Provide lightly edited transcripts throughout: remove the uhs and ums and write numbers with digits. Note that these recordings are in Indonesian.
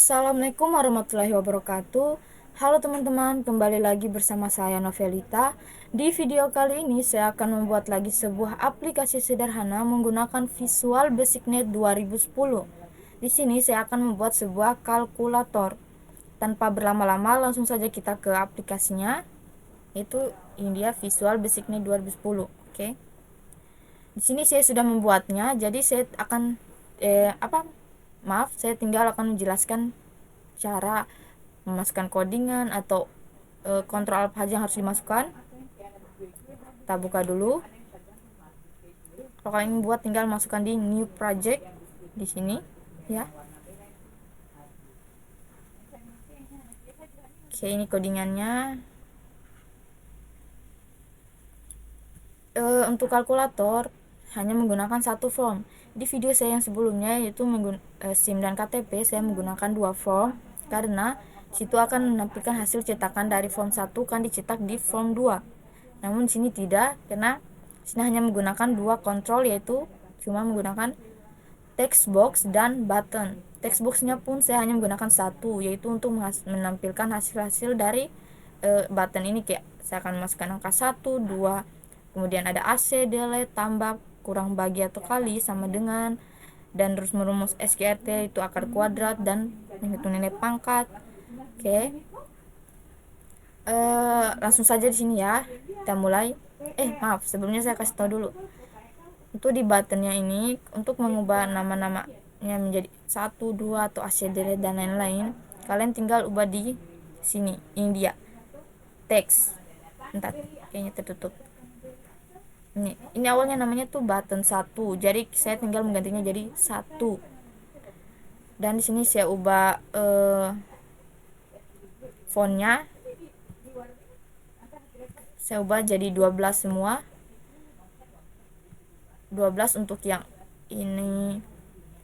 Assalamualaikum warahmatullahi wabarakatuh. Halo teman-teman, kembali lagi bersama saya Novelita. Di video kali ini saya akan membuat lagi sebuah aplikasi sederhana menggunakan Visual Basicnet 2010. Di sini saya akan membuat sebuah kalkulator. Tanpa berlama-lama langsung saja kita ke aplikasinya. Itu ini dia Visual Basicnet 2010. Oke. Di sini saya sudah membuatnya, jadi saya akan saya tinggal akan menjelaskan cara memasukkan codingan atau kontrol apa saja yang harus dimasukkan. Kita buka dulu. Kalau kalian ingin buat, tinggal masukkan di new project di sini ya. Oke, ini codingannya. Untuk kalkulator hanya menggunakan satu form. Di video saya yang sebelumnya yaitu SIM dan KTP, saya menggunakan dua form karena situ akan menampilkan hasil cetakan dari form 1 kan dicetak di form 2. Namun di sini tidak, karena sini hanya menggunakan dua kontrol, yaitu cuma menggunakan text box dan button. Text boxnya pun saya hanya menggunakan satu, yaitu untuk menampilkan hasil-hasil dari button ini. Kayak saya akan masukkan angka 1, 2, kemudian ada AC, delete, tambah, kurang bagi atau kali, sama dengan, dan terus merumus SQRT itu akar kuadrat dan menghitung nilai pangkat. Oke. Langsung saja di sini ya. Kita mulai. Maaf, sebelumnya saya kasih tahu dulu. Untuk di buttonnya ini, untuk mengubah nama-namanya menjadi 1, 2 atau AC, delete dan lain-lain, kalian tinggal ubah di sini. Ini dia. Text. Entar, kayaknya tertutup. Ini awalnya namanya tuh button 1, jadi saya tinggal menggantinya jadi 1. Dan di sini saya ubah fontnya, saya ubah jadi 12 semua. 12 untuk yang ini.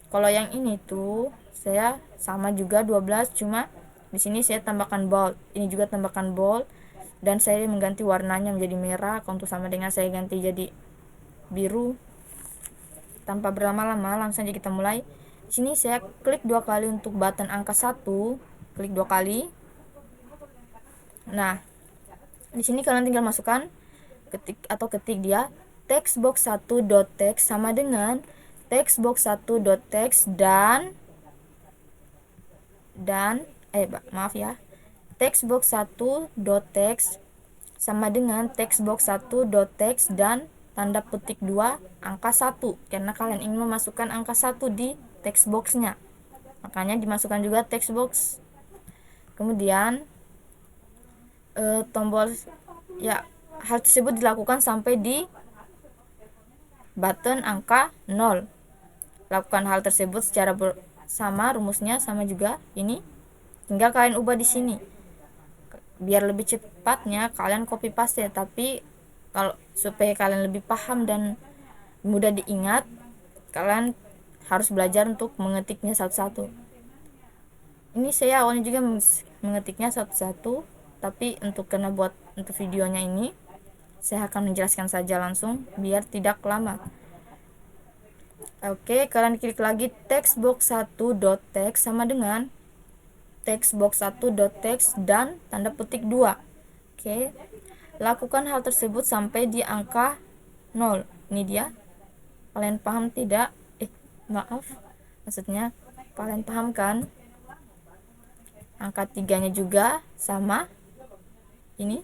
Kalau yang ini tuh saya sama juga 12, cuma di sini saya tambahkan bold. Ini juga tambahkan bold. Dan saya mengganti warnanya menjadi merah. Untuk sama dengan saya ganti jadi biru. Tanpa berlama-lama langsung aja kita mulai. Di sini saya klik 2 kali untuk button angka 1, klik 2 kali. Nah, di sini kalian tinggal masukkan ketik dia textbox1.text sama dengan textbox1.text dan textbox1.text sama dengan textbox1.text dan tanda petik 2 angka 1, karena kalian ingin memasukkan angka 1 di textboxnya, makanya dimasukkan juga textbox. Kemudian tombol ya, hal tersebut dilakukan sampai di button angka 0. Lakukan hal tersebut secara sama, rumusnya sama juga ini. Tinggal kalian ubah di sini. Biar lebih cepatnya kalian copy paste, tapi kalau supaya kalian lebih paham dan mudah diingat, kalian harus belajar untuk mengetiknya satu-satu. Ini saya awalnya juga mengetiknya satu-satu, tapi karena buat untuk videonya ini saya akan menjelaskan saja langsung biar tidak lama. Oke, kalian klik lagi textbox1.text sama dengan textbox1.text dan tanda petik 2. Oke. Lakukan hal tersebut sampai di angka 0. Ini dia. Kalian paham tidak? Maaf. Maksudnya kalian paham kan? Angka 3-nya juga sama. Ini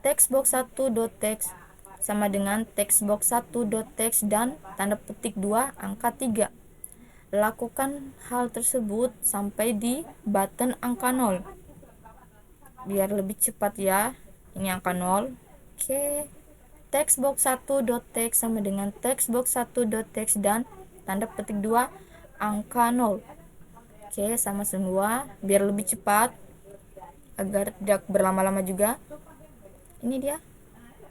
textbox1.text sama dengan textbox1.text dan tanda petik 2 angka 3. Lakukan hal tersebut sampai di button angka 0 biar lebih cepat ya. Ini angka 0. Oke. Textbox1.text sama dengan textbox1.text dan tanda petik 2 angka 0. Oke, sama semua biar lebih cepat agar tidak berlama-lama juga. Ini dia.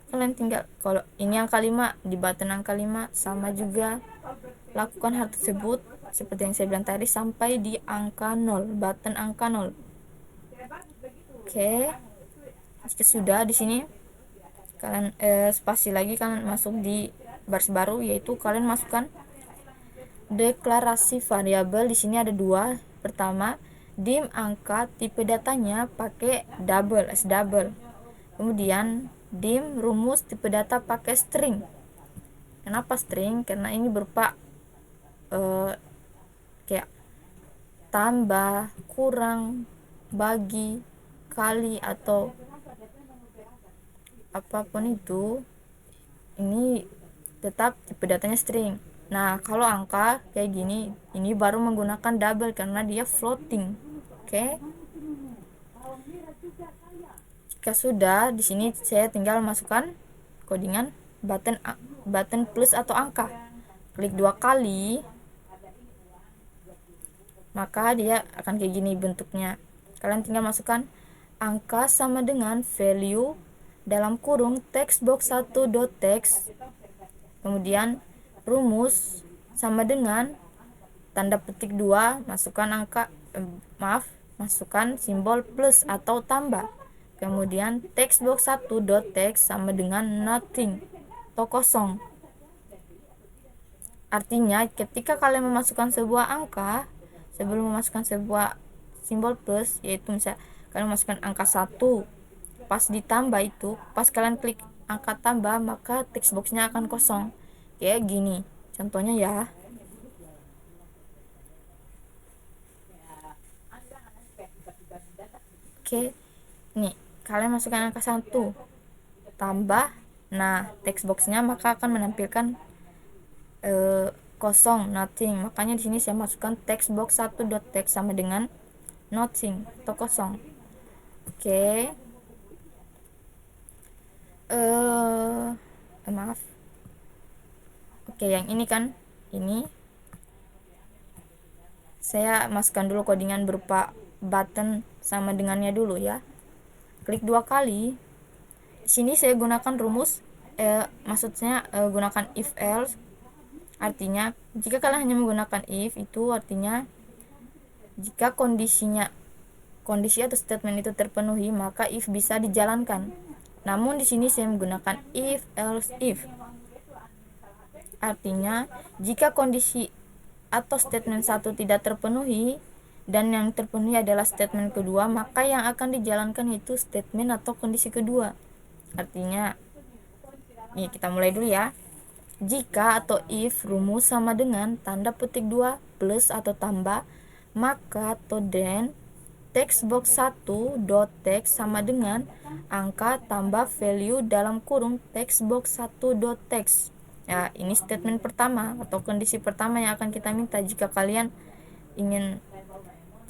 Kalian tinggal, kalau ini angka 5, di button angka 5 sama juga. Lakukan hal tersebut seperti yang saya bilang tadi sampai di angka 0, button angka 0. Oke. Jika sudah, di sini kalian spasi lagi, kalian masuk di baris baru, yaitu kalian masukkan deklarasi variabel. Di sini ada 2. Pertama, dim angka tipe datanya pakai double as double. Kemudian dim rumus tipe data pakai string. Kenapa string? Karena ini berupa kayak tambah, kurang, bagi, kali, atau apapun itu, ini tetap tipe datanya string. Nah, kalau angka kayak gini, ini baru menggunakan double karena dia floating. Oke. Jika sudah, di sini saya tinggal masukkan codingan button plus atau angka. Klik 2 kali, maka dia akan kayak gini bentuknya. Kalian tinggal masukkan angka sama dengan value dalam kurung textbox 1.text, kemudian rumus sama dengan tanda petik 2, masukkan masukkan simbol plus atau tambah, kemudian textbox 1.text sama dengan nothing atau kosong. Artinya ketika kalian memasukkan sebuah angka, sebelum memasukkan sebuah simbol plus, yaitu misalnya kalian masukkan angka 1, pas ditambah itu, pas kalian klik angka tambah, maka textboxnya akan kosong kayak gini contohnya ya. Oke, nih kalian masukkan angka 1 tambah, nah textboxnya maka akan menampilkan kosong, nothing. Makanya di sini saya masukkan textbox 1.text sama dengan nothing atau kosong. Oke. Maaf. Oke, yang ini kan, ini saya masukkan dulu codingan berupa button sama dengannya dulu ya. Klik 2 kali. Di sini saya gunakan rumus, maksudnya gunakan if else. Artinya jika kalian hanya menggunakan if, itu artinya jika kondisi atau statement itu terpenuhi, maka if bisa dijalankan. Namun di sini saya menggunakan if else if. Artinya jika kondisi atau statement 1 tidak terpenuhi dan yang terpenuhi adalah statement kedua, maka yang akan dijalankan itu statement atau kondisi kedua. Artinya, nih kita mulai dulu ya. Jika atau if rumus sama dengan tanda petik 2 plus atau tambah, maka atau then textbox 1.text sama dengan angka tambah value dalam kurung textbox 1.text. Ya, ini statement pertama atau kondisi pertama yang akan kita minta jika kalian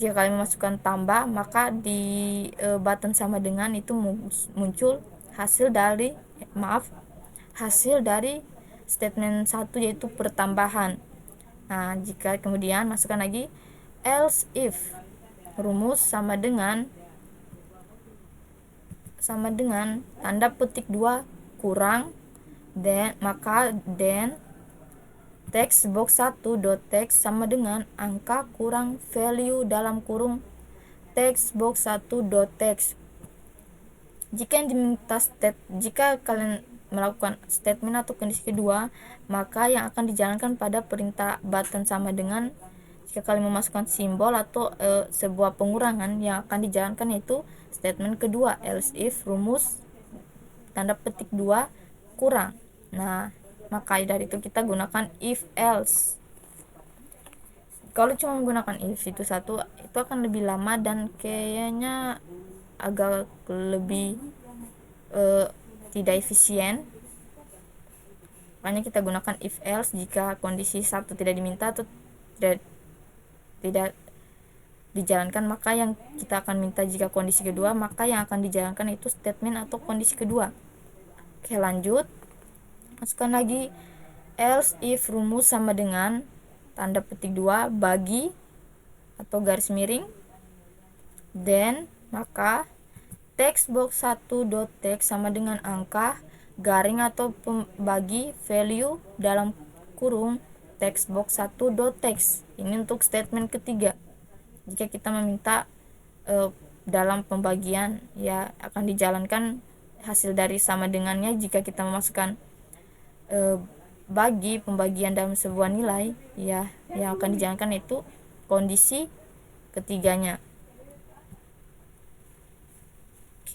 memasukkan tambah, maka di button sama dengan itu muncul hasil dari statement 1, yaitu pertambahan. Nah, jika kemudian masukkan lagi else if rumus sama dengan tanda petik 2 kurang, maka then textbox 1.text sama dengan angka kurang value dalam kurung textbox 1.text. Jika kalian melakukan statement atau kondisi kedua, maka yang akan dijalankan pada perintah button sama dengan, jika kalian memasukkan simbol atau sebuah pengurangan, yang akan dijalankan yaitu statement kedua, else if rumus tanda petik 2 kurang. Nah, maka dari itu kita gunakan if else. Kalau cuma menggunakan if itu akan lebih lama dan kayaknya agak lebih tidak efisien. Makanya kita gunakan if else jika kondisi 1 tidak diminta atau tidak dijalankan, maka yang kita akan minta jika kondisi kedua, maka yang akan dijalankan itu statement atau kondisi kedua. Oke, lanjut. Masukkan lagi else if rumus sama dengan tanda petik 2 bagi atau garis miring, then maka textbox 1.text sama dengan angka garing atau pembagi value dalam kurung textbox 1.text. Ini untuk statement ketiga. Jika kita meminta dalam pembagian, ya akan dijalankan hasil dari sama dengannya jika kita memasukkan bagi pembagian dalam sebuah nilai, ya yang akan dijalankan itu kondisi ketiganya.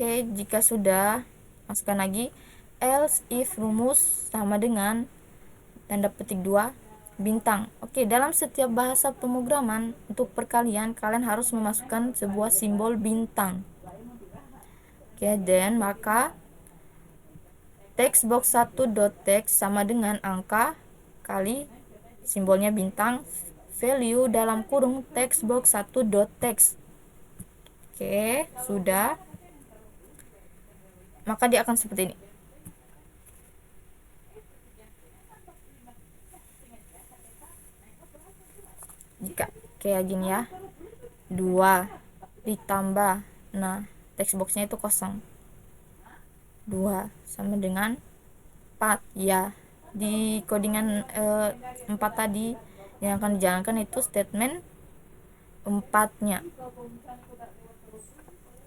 Oke, jika sudah, masukkan lagi else if rumus sama dengan tanda petik 2 bintang. Oke, dalam setiap bahasa pemrograman untuk perkalian kalian harus memasukkan sebuah simbol bintang. Oke, dan maka text box 1.text sama dengan angka kali simbolnya bintang value dalam kurung text box 1.text. Oke, sudah. Maka dia akan seperti ini. Jika kayak gini ya, 2 ditambah, nah text boxnya itu kosong, 2 sama dengan 4 ya. Di codingan 4 tadi yang akan dijalankan itu statement 4-nya.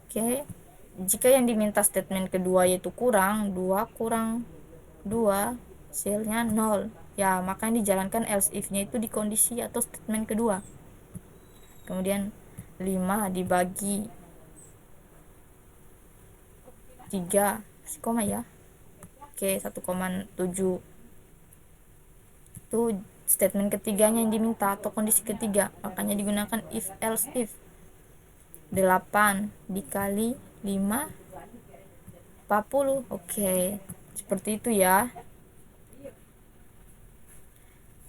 Oke, jika yang diminta statement kedua yaitu kurang 2 kurang 2 hasilnya 0 ya, maka yang dijalankan else if nya itu di kondisi atau statement kedua. Kemudian 5 dibagi 3 koma ya. Oke, 1,7 itu statement ketiganya yang diminta atau kondisi ketiga, makanya digunakan if else if. 8 dikali 5 40. Oke, seperti itu ya.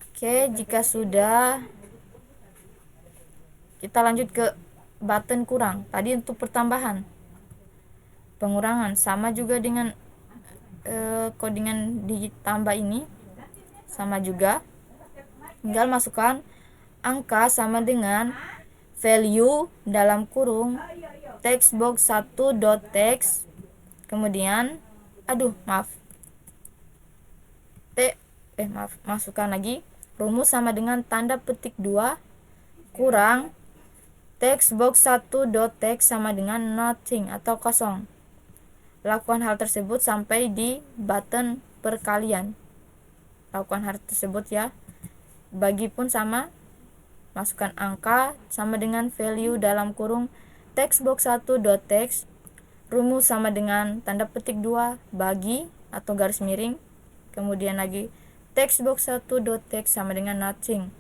Oke, jika sudah, kita lanjut ke button kurang. Tadi untuk pertambahan, pengurangan sama juga dengan codingan ditambah ini sama juga, tinggal masukkan angka sama dengan value dalam kurung text box 1.text, kemudian masukkan lagi rumus sama dengan tanda petik 2 kurang text box 1.text sama dengan nothing atau kosong. Lakukan hal tersebut sampai di button perkalian. Lakukan hal tersebut ya. Bagi pun sama, masukkan angka sama dengan value dalam kurung text box 1.text, rumus sama dengan tanda petik 2 bagi atau garis miring, kemudian lagi text box 1.text sama dengan nothing.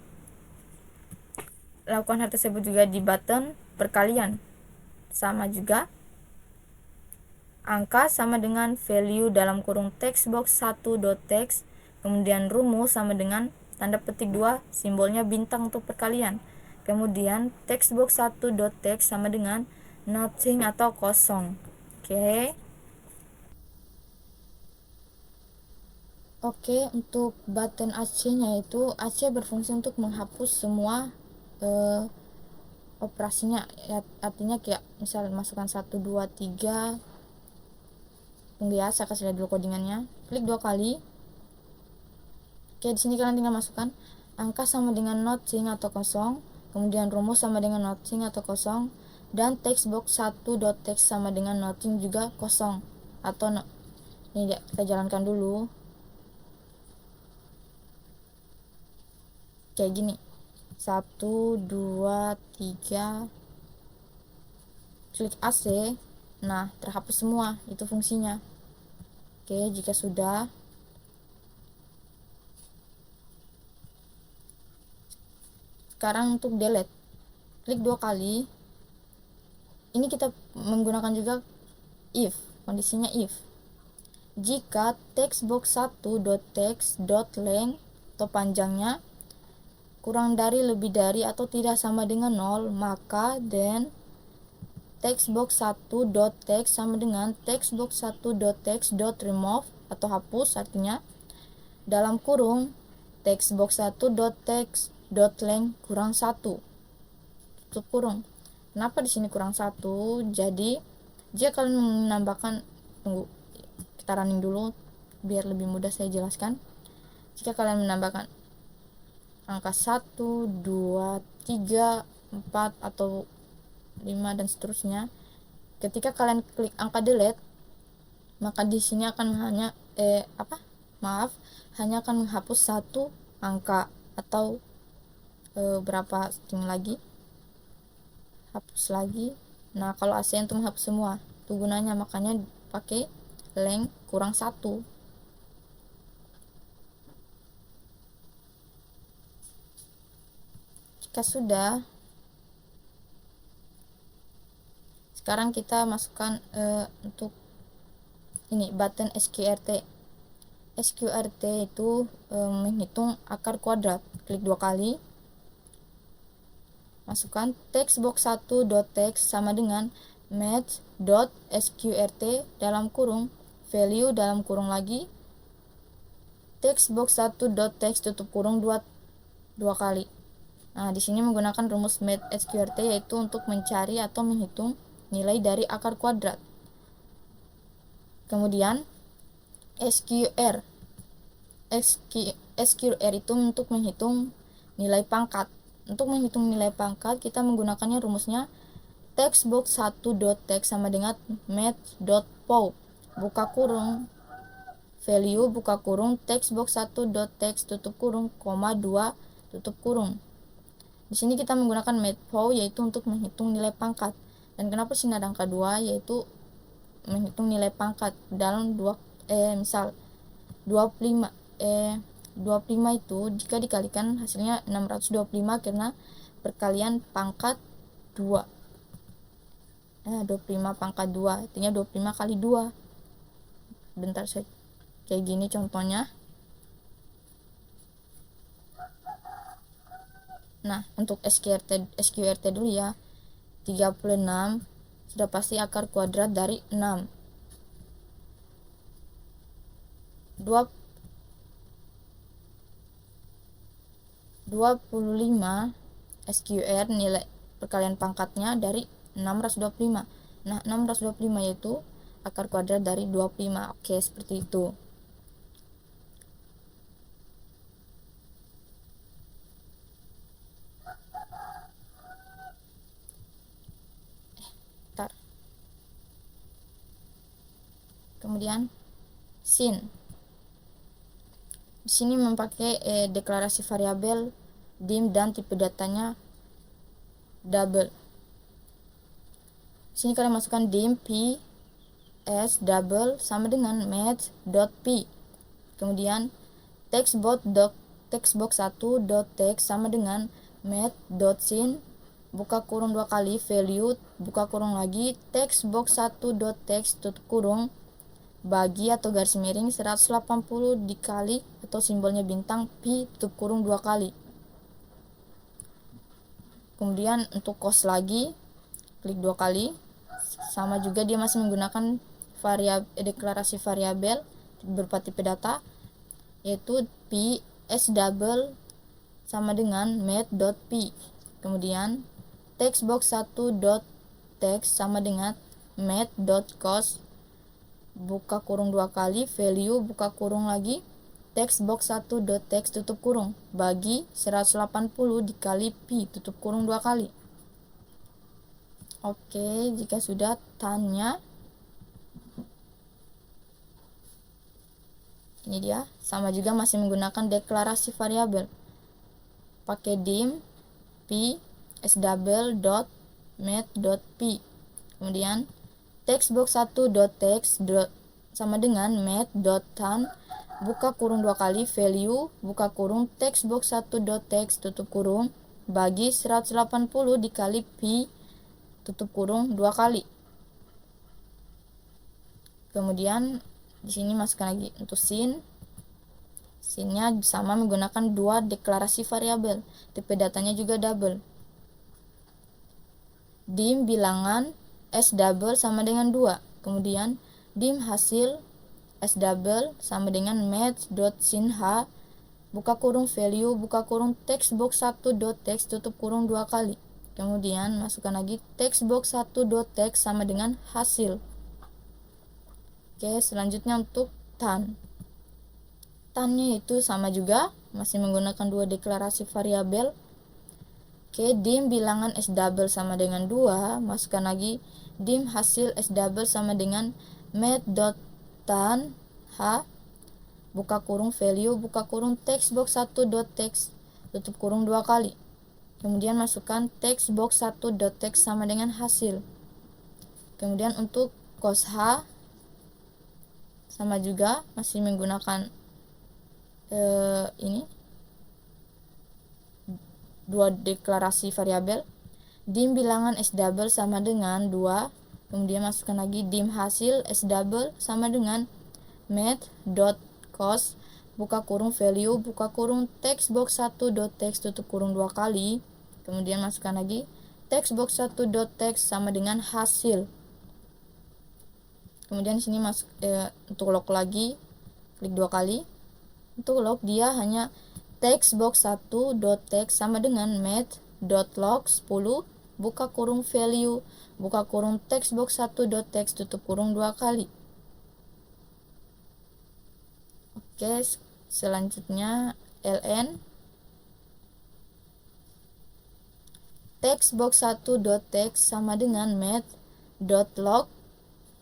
Lakukan hal tersebut juga di button perkalian, sama juga angka sama dengan value dalam kurung text box 1.text, kemudian rumus sama dengan tanda petik 2 simbolnya bintang untuk perkalian, kemudian text box 1.text sama dengan nothing atau kosong. Oke, untuk button AC nya itu AC berfungsi untuk menghapus semua operasinya ya, artinya kayak misal masukkan 1 2 3 biasa, kasih lihat dulu codingannya, klik 2 kali. Oke, di sini kalian tinggal masukkan angka sama dengan nothing atau kosong, kemudian rumus sama dengan nothing atau kosong, dan text box 1.text sama dengan nothing juga kosong atau ini kita jalankan dulu kayak gini, 1 2 3, klik AC, nah terhapus semua, itu fungsinya. Oke, jika sudah, sekarang untuk delete, klik 2 kali. Ini kita menggunakan juga if, kondisinya if jika text box 1.text.length atau panjangnya kurang dari, lebih dari, atau tidak sama dengan 0, maka then text box 1.text sama dengan text box 1.text.remove atau hapus, artinya dalam kurung text box 1.text.length kurang 1, tutup kurung. Kenapa di sini kurang 1? Jadi jika kalian menambahkan, tunggu kita running dulu biar lebih mudah saya jelaskan. Jika kalian menambahkan angka 1 2 3 4 atau 5 dan seterusnya, ketika kalian klik angka delete, maka di sini akan hanya hanya akan menghapus satu angka atau berapa string lagi, hapus lagi. Nah, kalau AC untuk menghapus semua. Itu gunanya, makanya pakai length kurang 1. Jika sudah, sekarang kita masukkan untuk ini button SQRT. SQRT itu menghitung akar kuadrat. Klik 2 kali, masukkan text box 1.text sama dengan match.sqrt dalam kurung value dalam kurung lagi text box 1.text tutup kurung 2 kali. Nah, di sini menggunakan rumus match sqrt, yaitu untuk mencari atau menghitung nilai dari akar kuadrat. Kemudian SQR itu untuk menghitung nilai pangkat. Untuk menghitung nilai pangkat, kita menggunakannya rumusnya textbox 1.text sama dengan match.pow buka kurung value buka kurung textbox 1.text tutup kurung, 2 tutup kurung. Di sini kita menggunakan match.pow, yaitu untuk menghitung nilai pangkat. Dan kenapa sini ada angka 2, yaitu menghitung nilai pangkat dalam misal 25 itu jika dikalikan hasilnya 625 karena perkalian pangkat 2. 25 pangkat 2 artinya 25 kali 2. Bentar, saya kayak gini contohnya. Nah, untuk SQRT dulu ya. 36 sudah pasti akar kuadrat dari 6. 25 SQR nilai perkalian pangkatnya dari 625. Nah, 625 yaitu akar kuadrat dari 25. Oke, seperti itu. Kemudian sin. Di sini memakai deklarasi variabel dim dan tipe datanya double. Di sini kalian masukkan dim p s double sama dengan match.p. Kemudian textbox 1.text sama dengan match.sin buka kurung 2 kali value buka kurung lagi textbox 1.text tutup kurung bagi atau garis miring 180 dikali atau simbolnya bintang pi tutup kurung 2 kali. Kemudian untuk cos lagi klik 2 kali, sama juga dia masih menggunakan deklarasi variabel berupa tipe data, yaitu p s double sama dengan math.p. Kemudian textbox 1.text sama dengan math.cos buka kurung 2 kali value buka kurung lagi textbox 1.text tutup kurung bagi 180 dikali pi tutup kurung 2 kali. Oke, jika sudah tanya ini dia, sama juga masih menggunakan deklarasi variabel, pakai dim p s double dot math dot p. Kemudian textbox 1.text sama dengan math.tan buka kurung 2 kali value buka kurung textbox 1.text tutup kurung bagi 180 dikali pi tutup kurung 2 kali. Kemudian di sini masukkan lagi untuk sinnya sama menggunakan 2 deklarasi variabel, tipe datanya juga double. Dim bilangan S double sama dengan 2. Kemudian dim hasil S double sama dengan match.sin h buka kurung value buka kurung textbox 1.text tutup kurung 2 kali. Kemudian masukkan lagi textbox 1.text sama dengan hasil. Oke, selanjutnya untuk tan. Tannya itu sama juga masih menggunakan 2 deklarasi variabel. Oke, dim bilangan S double sama dengan 2, masukkan lagi dim hasil S double sama dengan math.tan h buka kurung value buka kurung textbox 1.text tutup kurung 2 kali. Kemudian masukkan textbox 1.text sama dengan hasil. Kemudian untuk cos H sama juga masih menggunakan ini dua deklarasi variabel. Dim bilangan S double sama dengan 2, kemudian masukkan lagi dim hasil S double sama dengan math dot cos buka kurung value buka kurung text box 1 dot text tutup kurung 2 kali, kemudian masukkan lagi text box 1 dot text sama dengan hasil. Kemudian sini masuk untuk log lagi, klik 2 kali. Untuk log dia hanya text box 1 dot text sama dengan math dot log 10 buka kurung value buka kurung text box 1 dot text tutup kurung 2 kali. Oke, selanjutnya ln text box 1 dot text sama dengan math dot log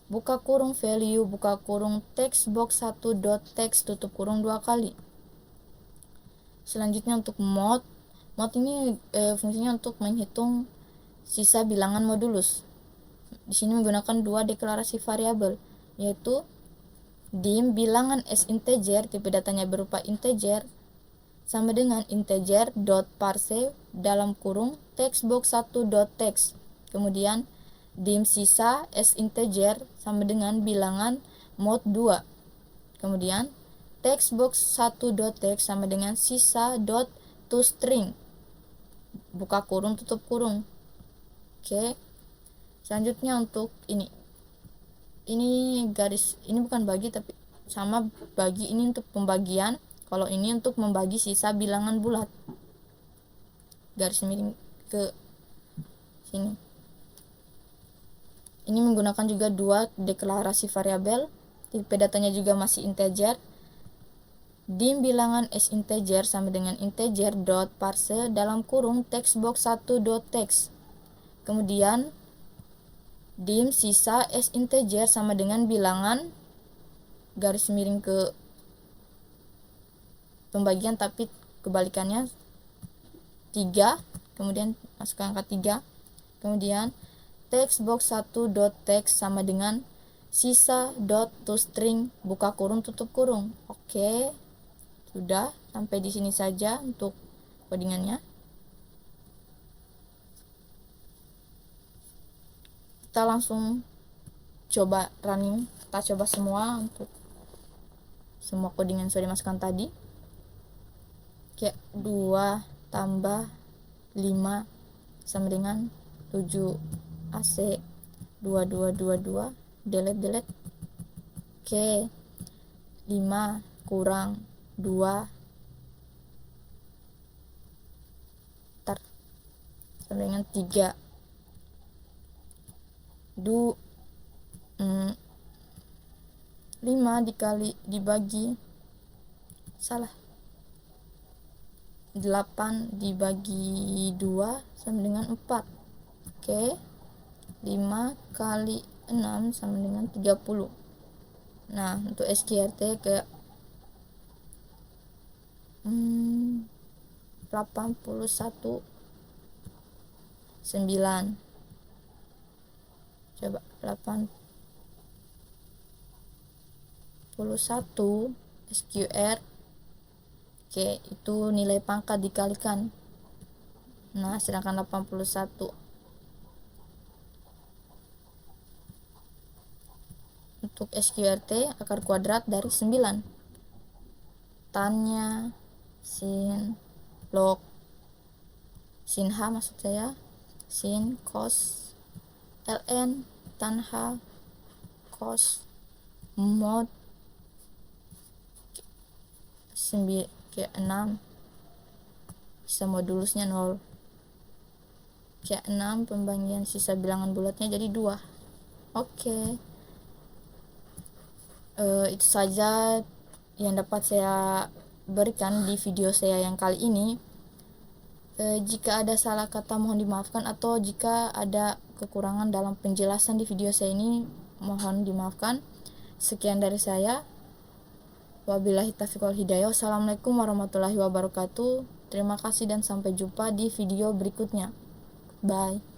buka kurung value buka kurung text box 1 dot text tutup kurung 2 kali. Selanjutnya untuk mod ini fungsinya untuk menghitung sisa bilangan modulus. Di sini menggunakan dua deklarasi variabel, yaitu dim bilangan S integer tipe datanya berupa integer sama dengan integer dot parse dalam kurung text box 1 dot text. Kemudian dim sisa S integer sama dengan bilangan mod 2. Kemudian text box 1 dot text sama dengan sisa dot toString buka kurung tutup kurung. Oke. Selanjutnya untuk ini garis ini bukan bagi tapi sama bagi, ini untuk pembagian, kalau ini untuk membagi sisa bilangan bulat, garis miring ke sini. Ini menggunakan juga dua deklarasi variabel, tipe datanya juga masih integer. Dim bilangan S integer sama dengan integer dot parse dalam kurung text box 1 dot text. Kemudian dim sisa S integer sama dengan bilangan garis miring ke pembagian tapi kebalikannya 3, kemudian masukkan angka 3. Kemudian text box 1 dot text sama dengan sisa dot toString buka kurung tutup kurung. Oke, sudah sampai di sini saja untuk codingannya. Kita langsung coba running, kita coba semua untuk semua coding yang sudah dimasukkan tadi. Kayak 2 tambah 5 sama dengan 7 AC 2222 delete. Oke, 5 kurang 2 sama dengan 3 5 dikali dibagi 8 dibagi 2 sama dengan 4. Oke, 5 kali 6 sama dengan 30. Nah, untuk SQRT ke 81 9. Coba 81 SQR. Oke, itu nilai pangkat dikalikan. Nah, sedangkan 81 untuk SQRT akar kuadrat dari 9. Tannya sin log sin H maksud saya, sin cos ln tan H cos mod 6 sisa modulusnya 0. Kayak 6 pembagian sisa bilangan bulatnya jadi 2. Oke. Itu saja yang dapat saya berikan di video saya yang kali ini. Jika ada salah kata mohon dimaafkan, atau jika ada kekurangan dalam penjelasan di video saya ini mohon dimaafkan. Sekian dari saya. Wabillahi taufiq wal hidayah. Wassalamualaikum warahmatullahi wabarakatuh. Terima kasih dan sampai jumpa di video berikutnya. Bye.